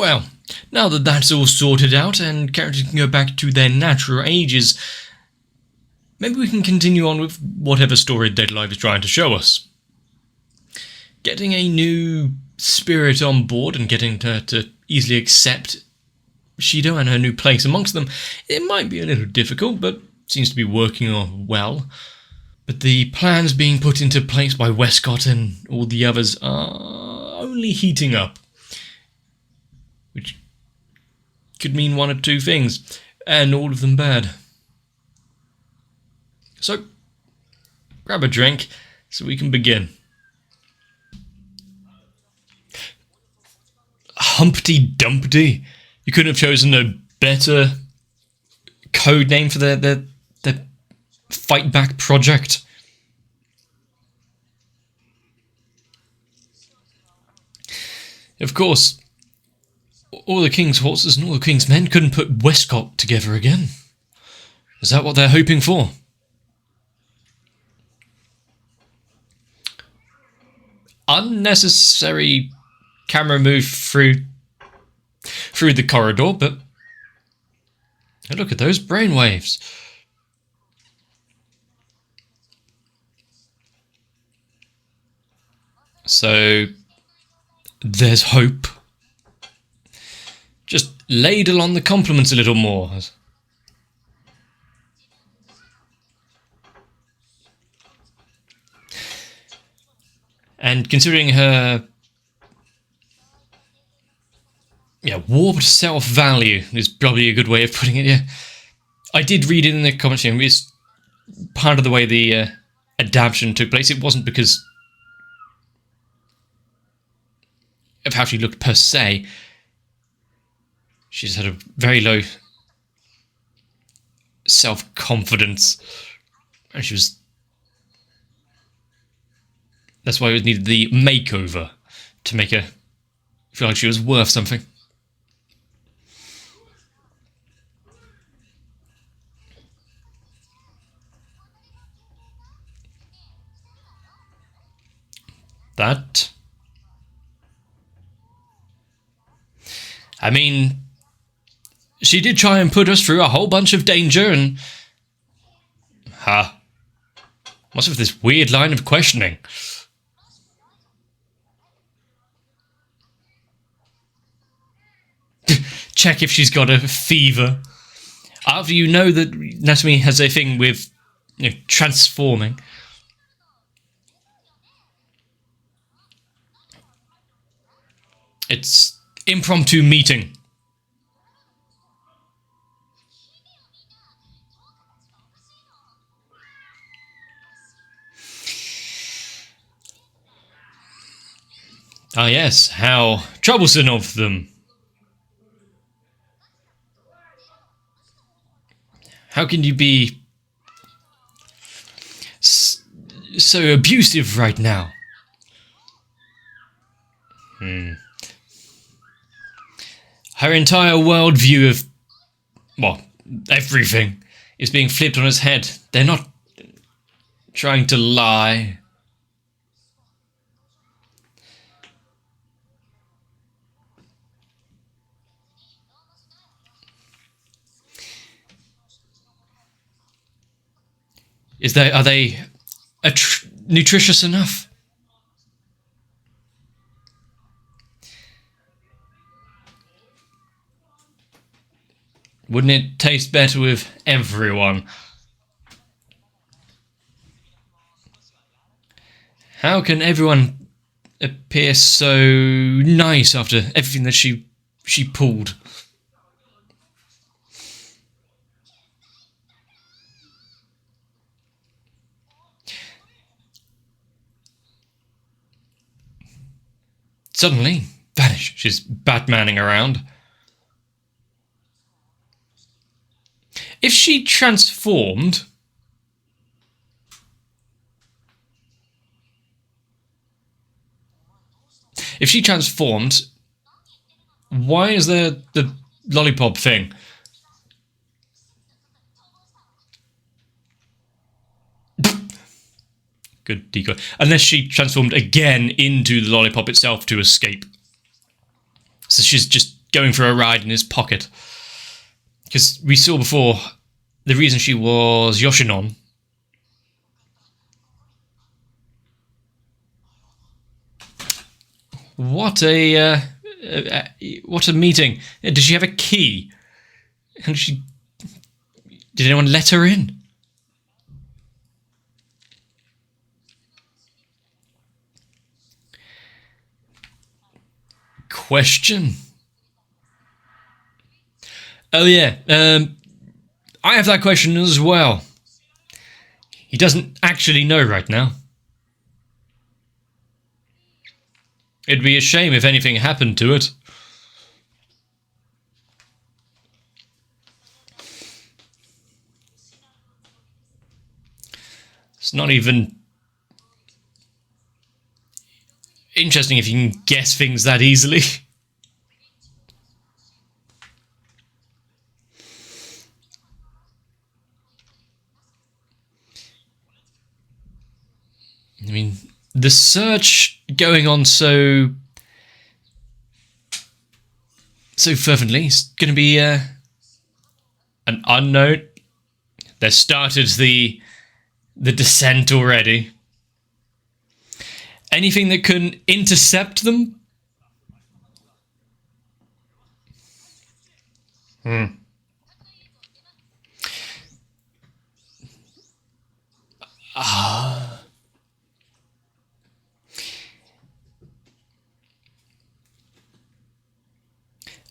Well, now that that's all sorted out and characters can go back to their natural ages, maybe we can continue on with whatever story Dead Alive is trying to show us. Getting a new spirit on board and getting her to easily accept Shido and her new place amongst them, it might be a little difficult, but seems to be working on well. But the plans being put into place by Westcott and all the others are only heating up. Which could mean one of two things, and all of them bad. So, grab a drink so we can begin. Humpty Dumpty? You couldn't have chosen a better code name for their fight back project. Of course, all the king's horses and all the king's men couldn't put Westcott together again. Is that what they're hoping for? Unnecessary camera move through the corridor, but look at those brainwaves. So there's hope. Just ladle on the compliments a little more. And considering her warped self-value is probably a good way of putting it, yeah. I did read it in the comments, it's part of the way the adaptation took place. It wasn't because of how she looked per se. She just had a very low self-confidence. And she was... That's why it needed the makeover, to make her feel like she was worth something. That... I mean, she did try and put us through a whole bunch of danger and... What's with this weird line of questioning? Check if she's got a fever. After you know that Natsume has a thing with transforming. It's impromptu meeting. Ah yes, how troublesome of them. How can you be so abusive right now? Her entire worldview of, well, everything is being flipped on its head. They're not trying to lie. Are they nutritious enough? Wouldn't it taste better with everyone? How can everyone appear so nice after everything that she pulled? Suddenly, vanish. She's Batmaning around. If she transformed... why is there the lollipop thing? Good decoy. Unless she transformed again into the lollipop itself to escape. So she's just going for a ride in his pocket. Because we saw before, the reason she was Yoshinon. What a meeting. Did she have a key? And did anyone let her in? Question. Oh yeah, I have that question as well. He doesn't actually know right now. It'd be a shame if anything happened to it. It's not even interesting if you can guess things that easily. I mean, the search going on so fervently is going to be an unknown. They started the descent already. Anything that can intercept them?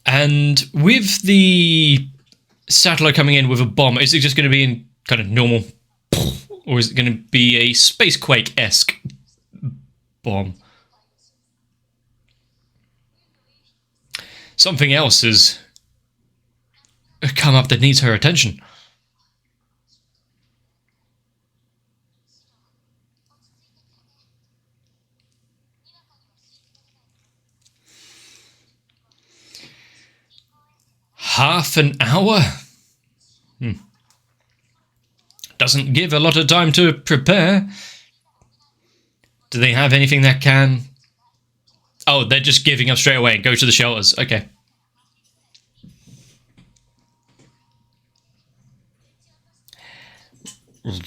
And with the satellite coming in with a bomb, is it just going to be in kind of normal, or is it going to be a Spacequake-esque bomb? Something else has come up that needs her attention. Half an hour? Doesn't give a lot of time to prepare. Do they have anything that can... Oh, they're just giving up straight away and go to the shelters. Okay.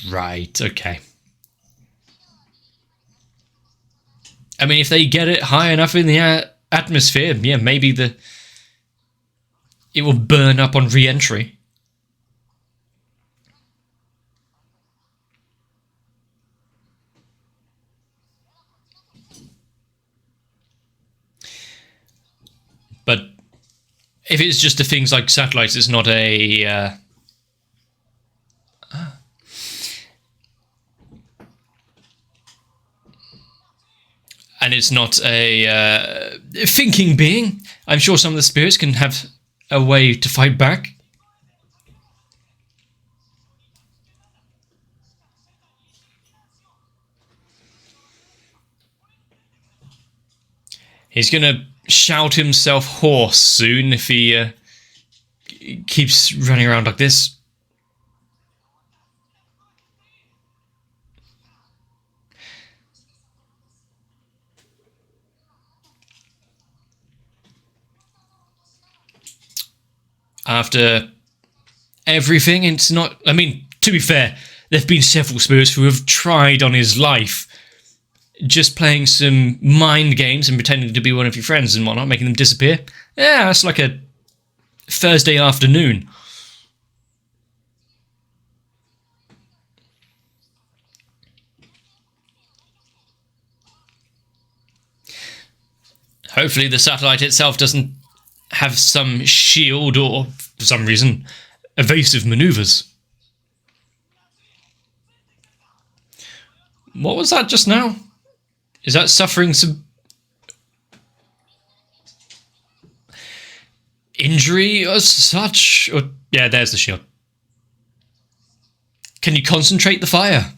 Right, okay. I mean, if they get it high enough in the atmosphere, yeah, maybe it will burn up on re-entry. But if it's just the things like satellites, it's not a... and it's not a thinking being. I'm sure some of the spirits can have a way to fight back. He's gonna shout himself hoarse soon if he keeps running around like this. After everything, it's not... I mean, to be fair, there have been several spirits who have tried on his life, just playing some mind games and pretending to be one of your friends and whatnot, making them disappear. Yeah, that's like a Thursday afternoon. Hopefully the satellite itself doesn't have some shield or, for some reason, evasive maneuvers. What was that just now? Is that suffering some injury as such? Or, yeah, there's the shield. Can you concentrate the fire?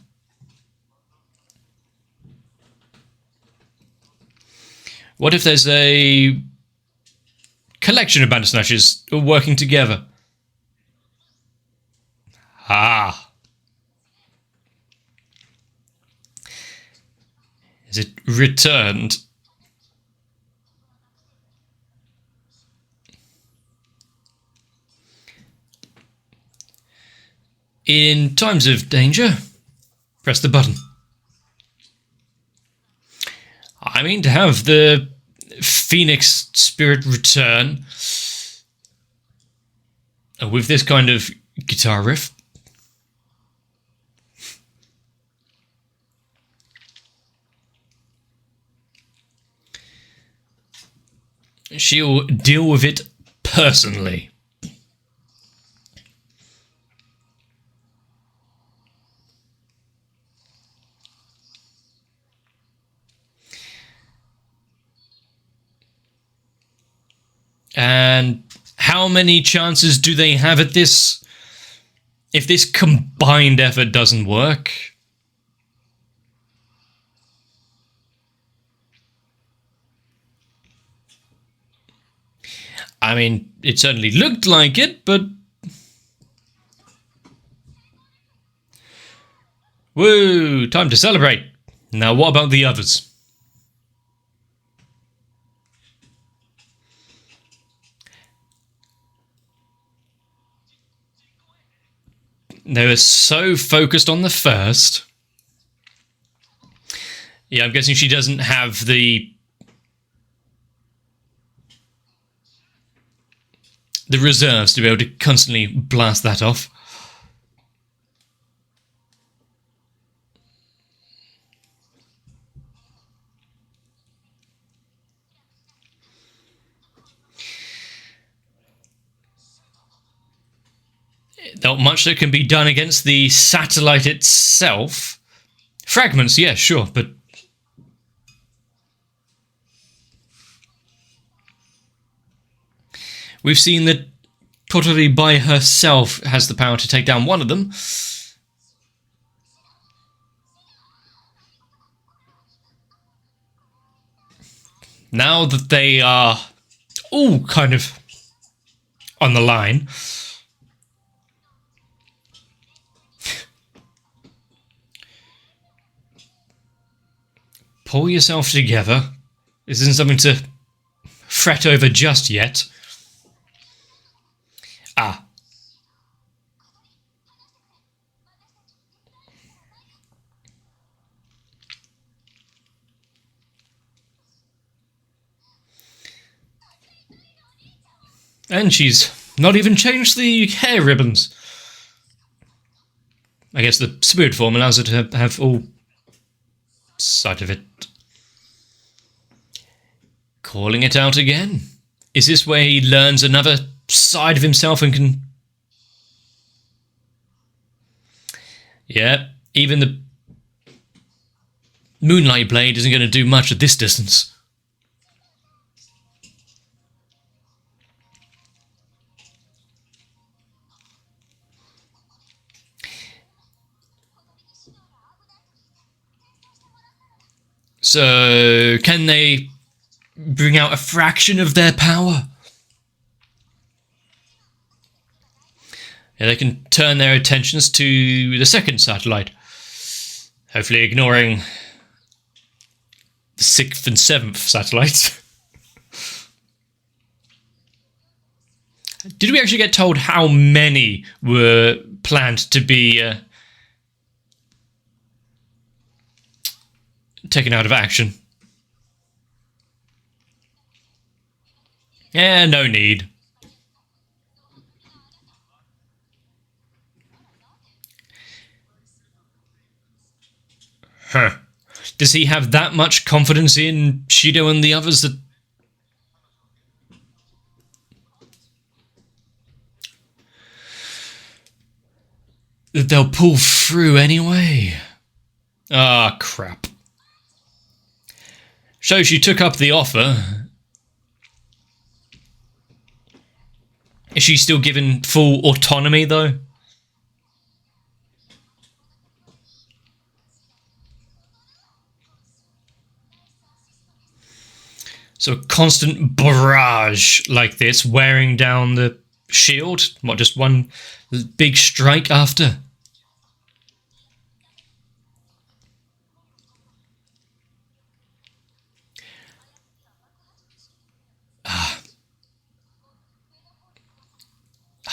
What if there's a collection of Bandersnatchers working together? Ah. Is it returned? In times of danger, press the button. I mean, to have the Phoenix spirit return with this kind of guitar riff. She'll deal with it personally. And how many chances do they have at this if this combined effort doesn't work? I mean, it certainly looked like it, but... Woo! Time to celebrate! Now what about the others? They were so focused on the first. Yeah, I'm guessing she doesn't have the reserves to be able to constantly blast that off. Not much that can be done against the satellite itself. Fragments, yeah, sure, but... We've seen that Kotori by herself has the power to take down one of them. Now that they are all kind of on the line... Pull yourself together. This isn't something to fret over just yet. Ah. And she's not even changed the hair ribbons. I guess the spirit form allows her to have all side of it. Calling it out again. Is this where he learns another side of himself and can... Yeah, even the Moonlight Blade isn't going to do much at this distance. So, can they bring out a fraction of their power? Yeah, they can turn their attentions to the second satellite, hopefully ignoring the 6th and 7th satellites. Did we actually get told how many were planned to be taken out of action? Yeah, no need. Huh. Does he have that much confidence in Shido and the others that... that they'll pull through anyway? Ah, crap. Shows she took up the offer. Is she still given full autonomy, though? So a constant barrage like this, wearing down the shield? What, just one big strike after?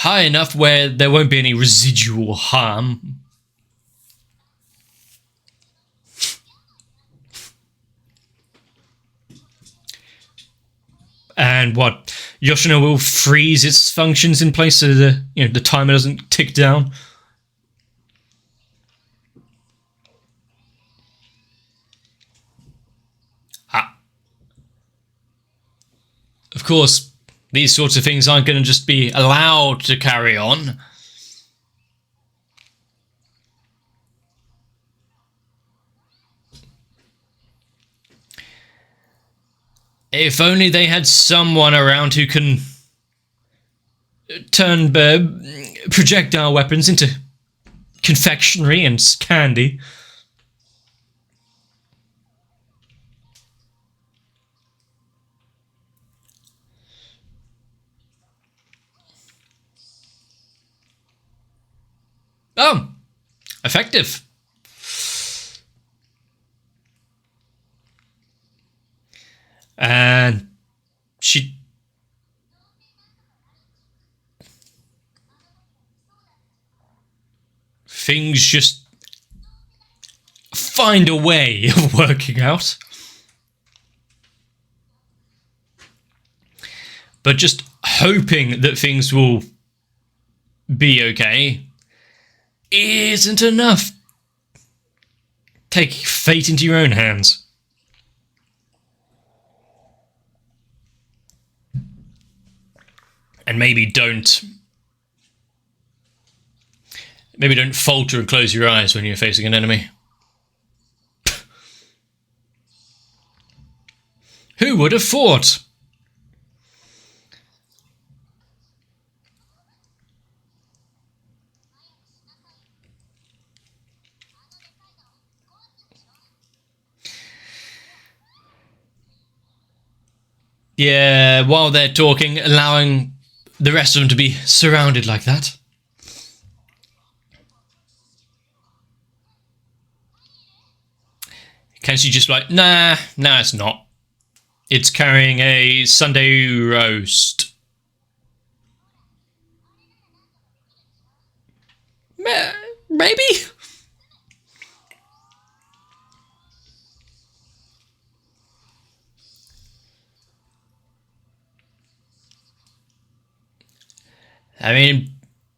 high enough where there won't be any residual harm. And what, Yoshino will freeze its functions in place so the timer doesn't tick down. Of course, these sorts of things aren't going to just be allowed to carry on. If only they had someone around who can turn projectile weapons into confectionery and candy. Oh, effective. And things just find a way of working out. But just hoping that things will be okay isn't enough. Take fate into your own hands. And maybe don't falter and close your eyes when you're facing an enemy. Who would have thought? Yeah, while they're talking, allowing the rest of them to be surrounded like that. Kenshi just like, nah, it's not. It's carrying a Sunday roast. Maybe? I mean,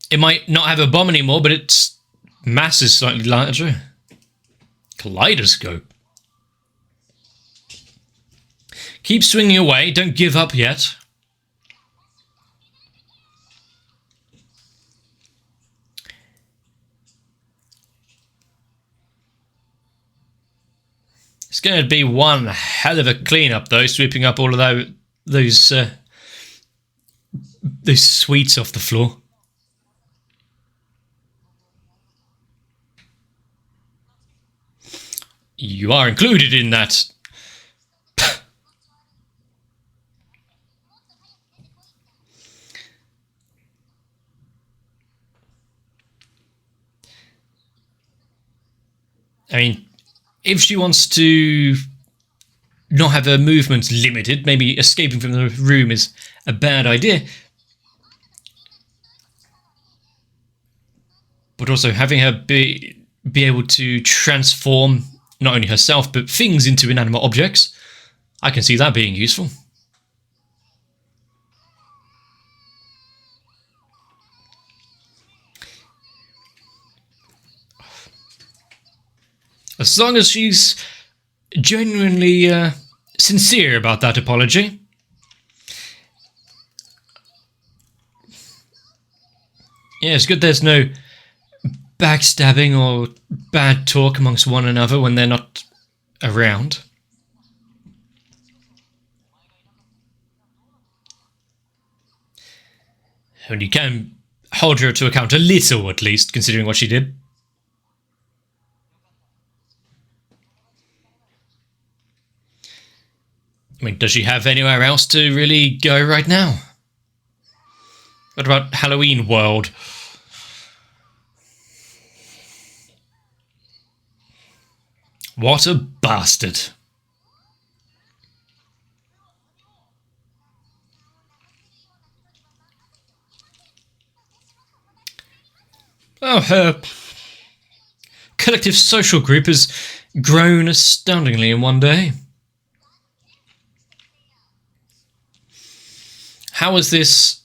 it might not have a bomb anymore, but its mass is slightly larger. Kaleidoscope. Keep swinging away, don't give up yet. It's going to be one hell of a cleanup, though, sweeping up all of those sweets off the floor. You are included in that. I mean, if she wants to not have her movements limited, maybe escaping from the room is a bad idea. But also having her be able to transform not only herself but things into inanimate objects, I can see that being useful. As long as she's genuinely sincere about that apology. Yeah, it's good there's no backstabbing or bad talk amongst one another when they're not around. And you can hold her to account a little, at least, considering what she did. I mean, does she have anywhere else to really go right now? What about Halloween World? What a bastard. Oh, her collective social group has grown astoundingly in one day. How is this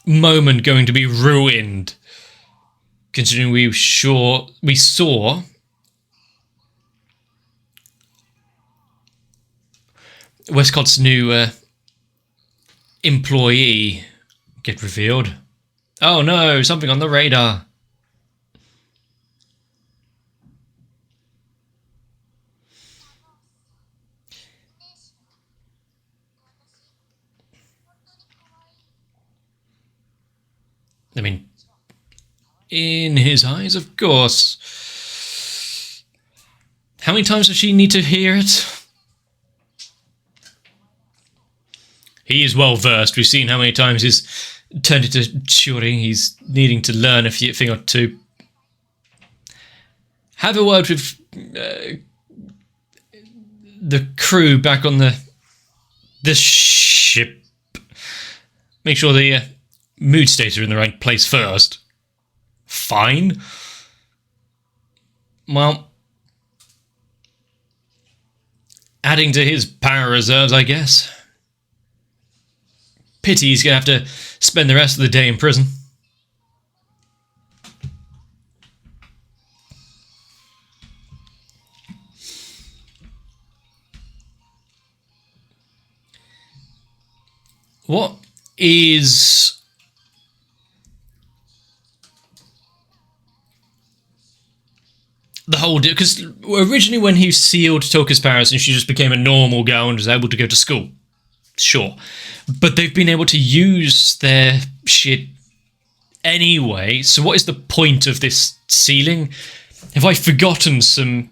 moment going to be ruined? Considering we saw Westcott's new employee get revealed. Oh no, something on the radar. I mean, in his eyes, of course. How many times does she need to hear it? He is well versed. We've seen how many times he's turned into Shuri. He's needing to learn a thing or two. Have a word with the crew back on the ship. Make sure the mood states are in the right place first. Fine. Well, adding to his power reserves, I guess. Pity he's going to have to spend the rest of the day in prison. What is the whole deal? Because originally when he sealed Toka's powers and she just became a normal girl and was able to go to school, sure. But they've been able to use their shit anyway, so what is the point of this sealing? Have I forgotten some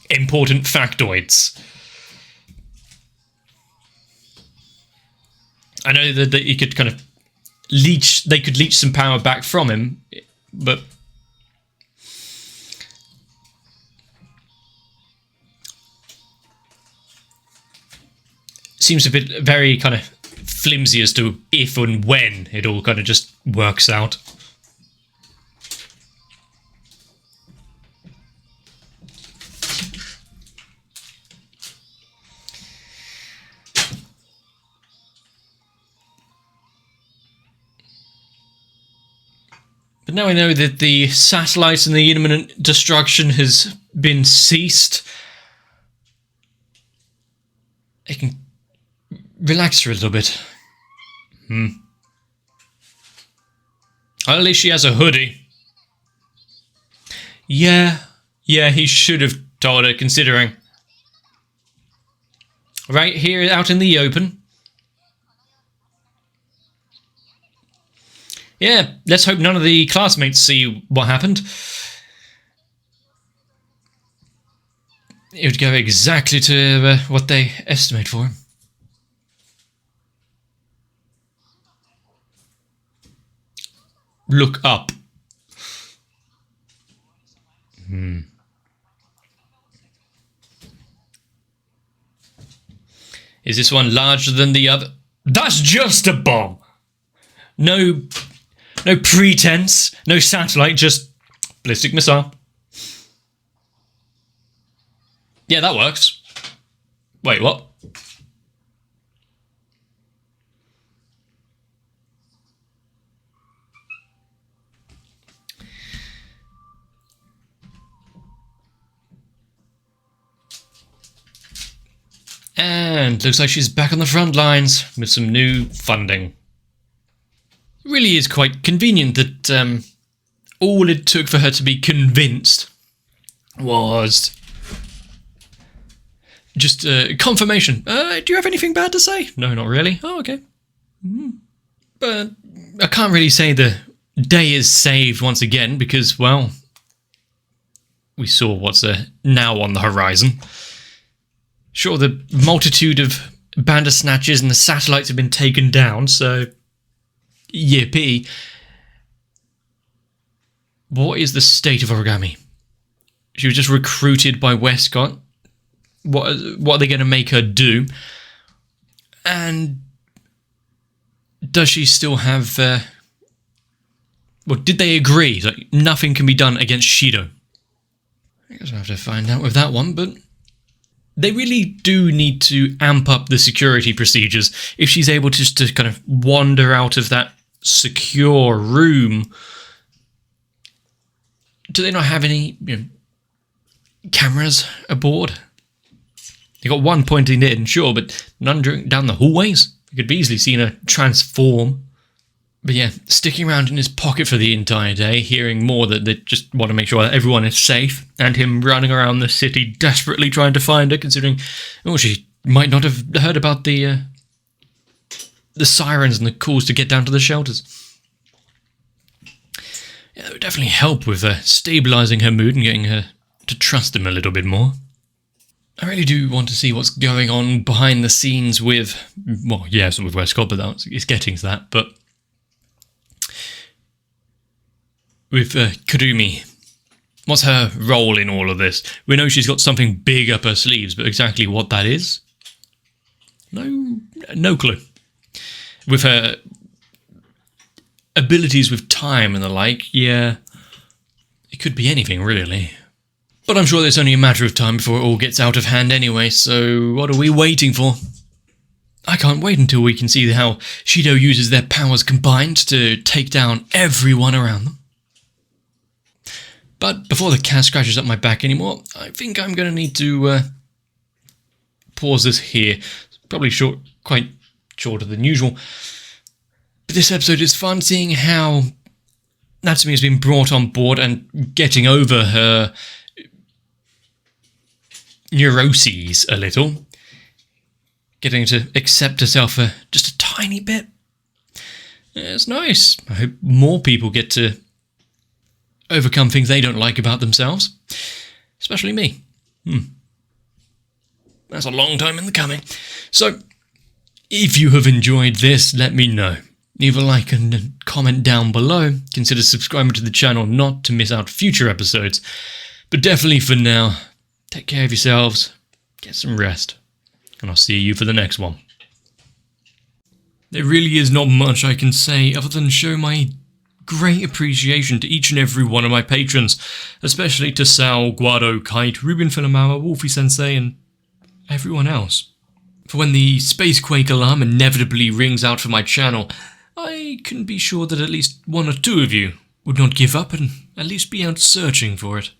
important factoids? I know that you could kind of leech, they could leech some power back from him, but seems a bit very kind of flimsy as to if and when it all kind of just works out. But now we know that the satellite and the imminent destruction has been ceased. I can relax her a little bit. Well, at least she has a hoodie. Yeah, he should have told her, considering. Right here out in the open. Yeah, let's hope none of the classmates see what happened. It would go exactly to what they estimate for him. Look up. Is this one larger than the other? That's just a bomb! No pretense, no satellite, just ballistic missile. Yeah, that works. Wait, what? And looks like she's back on the front lines with some new funding. It really is quite convenient that all it took for her to be convinced was just confirmation. Do you have anything bad to say? No, not really. Oh, okay. But I can't really say the day is saved once again because, well, we saw what's now on the horizon. Sure, the multitude of Bandersnatchers and the satellites have been taken down, so yippee. What is the state of Origami? She was just recruited by Westcott. What are they going to make her do? And does she still have Well, did they agree that nothing can be done against Shido? I guess I'll have to find out with that one, but they really do need to amp up the security procedures. If she's able to just to kind of wander out of that secure room, do they not have any cameras aboard? They got one pointing in, sure, but none down the hallways. You could be easily seen her transform. But yeah, sticking around in his pocket for the entire day, hearing more that they just want to make sure that everyone is safe, and him running around the city desperately trying to find her, considering, she might not have heard about the sirens and the calls to get down to the shelters. Yeah, that would definitely help with stabilising her mood and getting her to trust him a little bit more. I really do want to see what's going on behind the scenes with, with Westcott, but it's getting to that, but with Kurumi. What's her role in all of this? We know she's got something big up her sleeves, but exactly what that is? No clue. With her abilities with time and the like, yeah, it could be anything, really. But I'm sure it's only a matter of time before it all gets out of hand anyway, so what are we waiting for? I can't wait until we can see how Shido uses their powers combined to take down everyone around them. But before the cat scratches up my back anymore, I think I'm going to need to pause this here. It's probably quite shorter than usual. But this episode is fun, seeing how Natsumi has been brought on board and getting over her neuroses a little. Getting to accept herself for just a tiny bit. It's nice. I hope more people get to overcome things they don't like about themselves. Especially me. That's a long time in the coming. So, if you have enjoyed this, let me know. Leave a like and comment down below. Consider subscribing to the channel not to miss out future episodes. But definitely for now, take care of yourselves, get some rest, and I'll see you for the next one. There really is not much I can say other than show my great appreciation to each and every one of my patrons, especially to Sal, Guado, Kite, Ruben Filamawa, Wolfie Sensei, and everyone else. For when the Spacequake alarm inevitably rings out for my channel, I can be sure that at least one or two of you would not give up and at least be out searching for it.